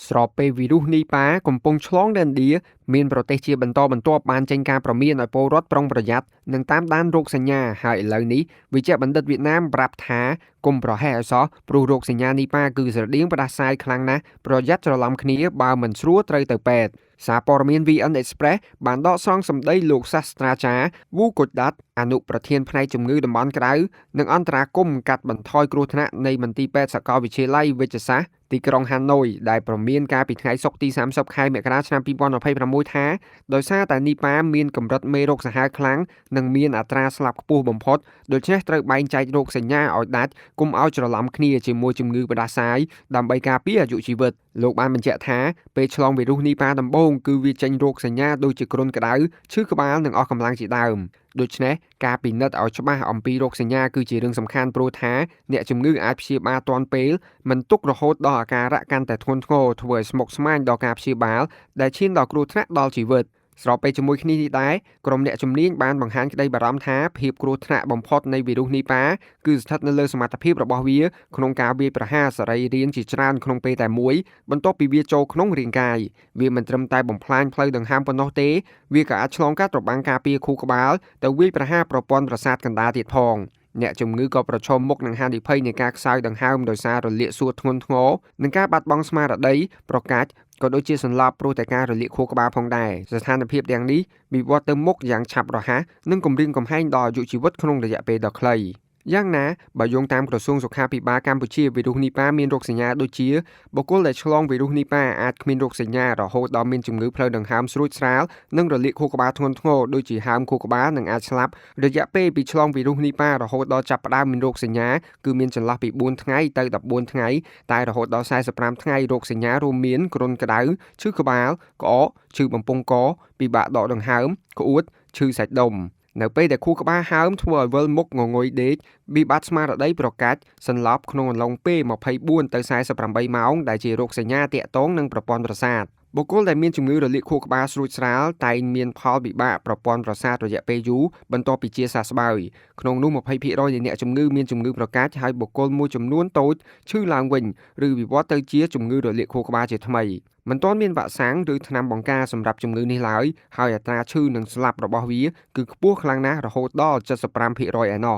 ស្របពេលវីរុសនីប៉ាកំពុងឆ្លងដែនឥណ្ឌាមានប្រទេសជាបន្តបន្ទាប់បានចេញការព្រមានឲ្យពលរដ្ឋប្រុងប្រយ័ត្ននិងតាមដានរោគសញ្ញាហើយឥឡូវនេះវិជ្ជបណ្ឌិតវៀតណាមប្រាប់ថាកុំប្រហែសឲ្យសោះព្រោះរោគសញ្ញានីប៉ាគឺស្រដៀងផ្ដាសាយខ្លាំងណាស់ប្រយ័ត្នច្រឡំគ្នាបើមិនស្រួលត្រូវទៅពេទ្យសារព័ត៌មាន VN Express បានដកស្រង់សម្ដីលោកសាស្ត្រាចារ្យ Wu Koddat អនុប្រធានផ្នែកជំងឺតំបន់ក្តៅនិងអន្តរាគមន៍កាត់បន្ថយគ្រោះថ្នាក់នៃមន្ទីរពេទ្យសាកលវិទ្យាល័យវេជ្ជសាស្ត្រទីក្រុងហាណូយដែលព្រមានកាលពីថ្ងៃសុក្រទី30ខែមករាឆ្នាំ2026ថាដោយសារតែនីប៉ាមានកម្រិតមេរោគសាហាវខ្លាំងនិងមានអត្រាស្លាប់ខ្ពស់បំផុតដូច្នេះត្រូវបែងចែករោគសញ្ញាឲ្យដាច់កុំឲ្យច្រឡំគ្នាជាមួយជំងឺផ្ដាសាយដើម្បីការពារអាយុជីវិតលោកបានបញ្ជាក់ថាពេលឆ្លងវីរុសនីប៉ាដំបូងគឺវាចេញរោគសញ្ញាដូចជាគ្រុនក្តៅឈឺក្បាលនិងអស់កម្លាំងជាដើមដូច្នេះការពិនិត្យឲ្យច្បាស់អំពីរោគសញ្ញាគឺជារឿងសំខាន់ព្រោះថាអ្នកជំងឺអាចព្យាបាលទាន់ពេលមិនទុករហូតដល់អាការៈកាន់តែធ្ងន់ធ្ងរធ្វើឲ្យស្មុគស្មាញដល់ការព្យាបាលដែលឈានដល់គ្រោះថ្នាក់ដល់ជីវិតស្របពេលជាមួយគ្នានេះដែរក្រុមអ្នកជំនាញបានបង្ហាញក្តីបារម្ភថាភាពគ្រោះថ្នាក់បំផុតនៃវីរុសនីប៉ាគឺស្ថិតនៅលើសមត្ថភាពរបស់វាក្នុងការវាយប្រហារសរីរាង្គជាច្រើនក្នុងពេលតែមួយបន្ទាប់ពីវាចូលក្នុងរាងកាយវាមិនត្រឹមតែបំផ្លាញផ្លូវដង្ហើមប៉ុណ្ណោះទេវាក៏អាចឆ្លងកាត់របាំងការពារខួរក្បាលទៅវាយប្រហារប្រព័ន្ធប្រសាទកណ្ដាលទៀតផងអ្នកជំងឺក៏ប្រឈមមុខនឹងហានិភ័យនៃការខ្សោយដង្ហើមដោយសាររលាកសួតធ្ងន់ធ្ងរនិងការបាត់បង់ស្មារតីប្រកាច់ក៏ដូចជាសន្លប់ព្រោះតែការរលាកខួរក្បាលផងដែរស្ថានភាពទាំងនេះវិវត្តទៅមុខយ៉ាងឆាប់រហ័សនិងគំរាមកំហែងដល់អាយុជីវិតក្នុងរយៈពេលដ៏ខ្លីយ៉ាងណាបើយោងតាមក្រសួងសុខាភិបាលកម្ពុជាវីរុសនីប៉ាមានរោគសញ្ញាដូចជាបុគ្គលដែលឆ្លងវីរុសនីប៉ាអាចគ្មានរោគសញ្ញារហូតដល់មានជំងឺផ្លូវដង្ហើមស្រួចស្រាលនិងរលាកខួរក្បាលធ្ងន់ធ្ងរដូចជាហើមខួរក្បាលនិងអាចស្លាប់រយៈពេលពីឆ្លងវីរុសនីប៉ារហូតដល់ចាប់ផ្ដើមមានរោគសញ្ញាគឺមានចន្លោះពី4ថ្ងៃទៅ14ថ្ងៃតែរហូតដល់45ថ្ងៃរោគសញ្ញារួមមានគ្រុនក្តៅឈឺក្បាលក្អកឈឺបំពង់កពិបាកដកដង្ហើមក្អួតឈឺសាច់ដុំនៅពេលដែលខួរក្បាលហើមធ្វើឲ្យវិលមុខងងុយដេកវិបត្តិស្មារតីប្រកាច់សន្លប់ក្នុងអំឡុងពេល24ទៅ48ម៉ោងដែលជារោគសញ្ញាទាក់ទងនឹងប្រព័ន្ធប្រសាទបុគ្គលដែលមានជំងឺរលាកខួរក្បាលស្រួចស្រាលតែងមានផលវិបាកប្រព័ន្ធប្រសាទរយៈពេលយូរបន្ទាប់ពីជាសះស្បើយក្នុងនោះ20%នៃអ្នកជំងឺមានជំងឺប្រកាច់ហើយបុគ្គលមួយចំនួនតូចឈឺឡើងវិញឬវិវត្តទៅជាជំងឺរលាកខួរក្បាលជាថ្មីមិនទាន់មានវ៉ាក់សាំងឬថ្នាំបង្ការសម្រាប់ជំងឺនេះឡើយហើយអត្រាឈឺនិងស្លាប់របស់វាគឺខ្ពស់ខ្លាំងណាស់រហូតដល់75%ឯណោះ